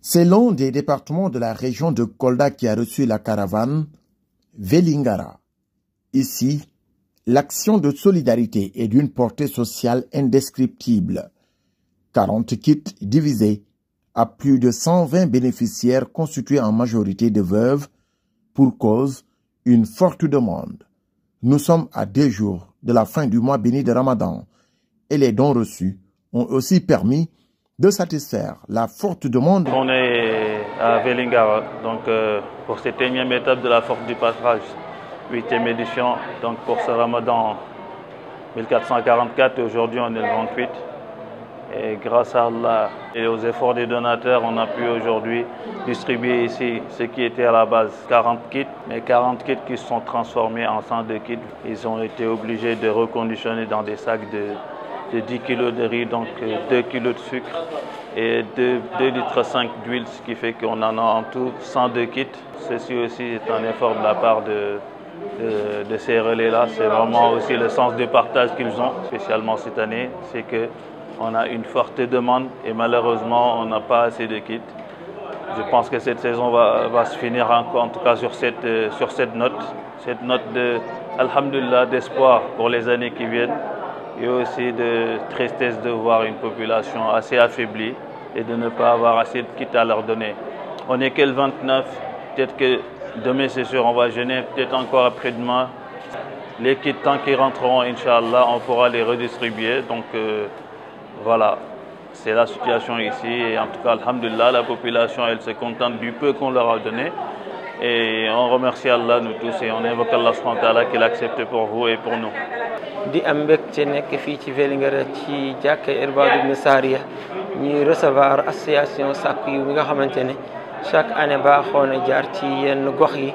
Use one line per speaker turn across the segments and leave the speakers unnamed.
C'est l'un des départements de la région de Kolda qui a reçu la caravane Vélingara. Ici, l'action de solidarité est d'une portée sociale indescriptible. 40 kits divisés à plus de 120 bénéficiaires constitués en majorité de veuves pour cause une forte demande. Nous sommes à 2 jours de la fin du mois béni de Ramadan et les dons reçus ont aussi permis de satisfaire la forte demande.
On est à Vélingara, donc pour cette énième étape de la force du passage, 8e édition, donc pour ce Ramadan 1444, aujourd'hui on est le 28. Et grâce à Allah et aux efforts des donateurs, on a pu aujourd'hui distribuer ici ce qui était à la base 40 kits, mais 40 kits qui se sont transformés en 102 kits. Ils ont été obligés de reconditionner dans des sacs de 10 kg de riz, donc 2 kg de sucre et 2,5 litres d'huile, ce qui fait qu'on en a en tout 102 kits. Ceci aussi est un effort de la part de ces relais-là. C'est vraiment aussi le sens du partage qu'ils ont, spécialement cette année, c'est que on a une forte demande et malheureusement on n'a pas assez de kits. Je pense que cette saison va se finir en tout cas sur cette note de alhamdulillah, d'espoir pour les années qui viennent et aussi de tristesse de voir une population assez affaiblie et de ne pas avoir assez de kits à leur donner. On n'est que le 29, peut-être que demain c'est sûr on va jeûner, peut-être encore après-demain. Les kits tant qu'ils rentreront, Inch'Allah, on pourra les redistribuer. Donc voilà, c'est la situation ici et en tout cas, alhamdulillah, la population, elle se contente du peu qu'on leur a donné et on remercie Allah, nous tous, et on invoque Allah subhanahu wa ta'ala qu'il accepte pour vous et pour nous.
di am mbégte nekk fii ci Vélingara ci jàkka Irbad ibn Sariya ñuy recevoir association Sakku Yiw bi nga xamante ne chaque année baaxoo na jaar ci yenn gox yi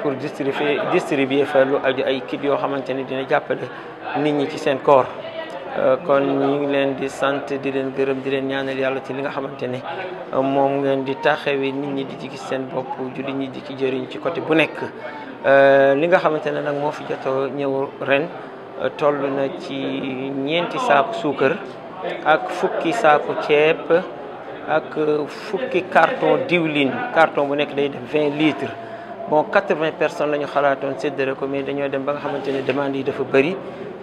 pour distribuer fa lu aju ay kit yoo xamante ne dina jàppale nit ñi ci seen koor. kon ñu ngi leen di sant di leen gërëm di leen ñaanal yàlla ci li nga xamante ne moom ngeen di taxawee nit ñi di ci gis seen bopp julli ñi di ci jëriñ ci côté bu nekk. li nga xamante ne nag moo fi jotoo ñëw ren toll na ci 4 saaku suukar ak 10 saaku ceeb ak 10 carton diwlin carton bu nekk day def 20 litres. bon 80 personnes la ñu xalaatoon séddale ko mais dañoo dem ba nga xamante ne demande yi dafa bëri.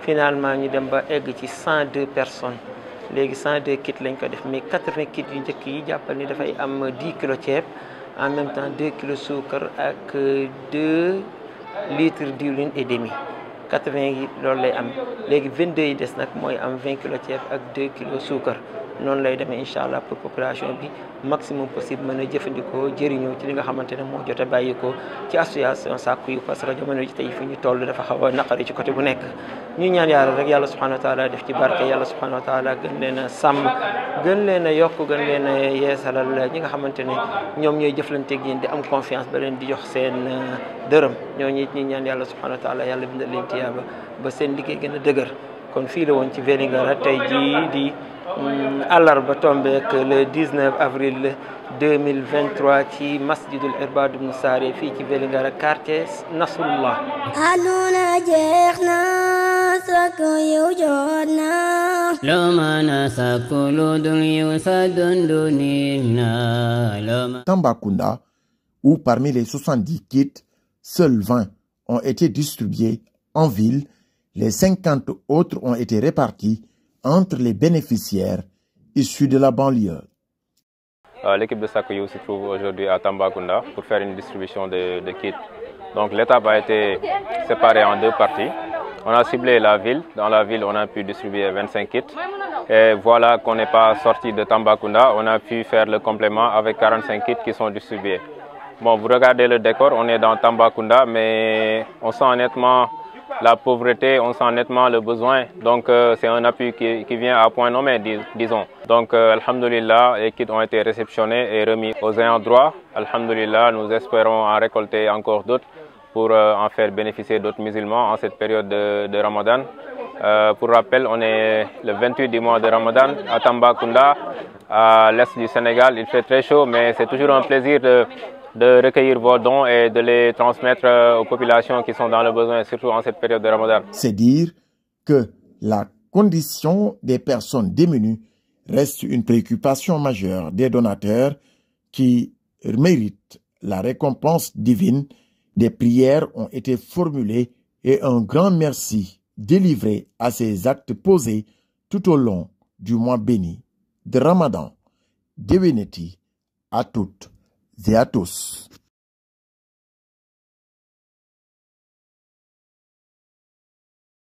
Finalement ñu dem ba egg ci 102 personnes léegi 102 kits lañ ko def mais 80 kits yu njëkk yi jàppal ni dafay am 10 kilos ceeb en même temps 2 kilos suukar ak 2 litres d'huile et demi 80 yi loolu lay am léegi 22 yi des nag mooy am 20 kilos ceeb ak 2 kilos suukar noonu lay demee incha allah pour population bi maximum possible mën a jëfandikoo jëriñoo ci li nga xamante ne moo jot a bàyyi ko ci association Sakku Yiw parce que jamono ji tey fi ñu toll dafa xaw a naqari ci côté bu nekk. ñu ñaan yàlla rek yàlla subhanahu wa taala def ci barke yàlla subhanahu wa taala gën leen a sàmm gën leen a yokk gën leen a yeesalal ñi nga xamante ne ñoom ñooy jëflanteeg yéen di am confiance ba leen di jox seen dërëm ñooñu it ñu ñaan yàlla subhanahu wa taala yàlla bindal leen tiyaaba ba seen liggéey gën a dëgër kon fii la woon ci Vélingara tey jii di àllarba tombeek le 19 avril 2023 ci masjidul Irbad ibn Sariya fii ci Vélingara quartier Nasrullah.
Tambacounda, où parmi les 70 kits, seuls 20 ont été distribués en ville, les 50 autres ont été répartis entre les bénéficiaires issus de la banlieue.
L'équipe de Sakku Yiw se trouve aujourd'hui à Tambacounda pour faire une distribution de kits. Donc l'étape a été séparée en 2 parties. On a ciblé la ville. Dans la ville, on a pu distribuer 25 kits. Et voilà qu'on n'est pas sorti de Tambacounda. On a pu faire le complément avec 45 kits qui sont distribués. Bon, vous regardez le décor, on est dans Tambacounda, mais on sent nettement la pauvreté, on sent nettement le besoin. Donc c'est un appui qui vient à point nommé, disons. Donc alhamdulillah, les kits ont été réceptionnés et remis aux ayants droit. Alhamdulillah, nous espérons en récolter encore d'autres pour en faire bénéficier d'autres musulmans en cette période de Ramadan. Pour rappel, on est le 28 du mois de Ramadan à Tambacounda, à l'est du Sénégal. Il fait très chaud, mais c'est toujours un plaisir de recueillir vos dons et de les transmettre aux populations qui sont dans le besoin, surtout en cette période de Ramadan.
C'est dire que la conditions des personnes démunies reste une préoccupation majeure des donateurs qui méritent la récompense divine. Des prières ont été formulées et un grand merci délivré à ces actes posés tout au long du mois béni de Ramadan. Déwénati à toutes et à tous.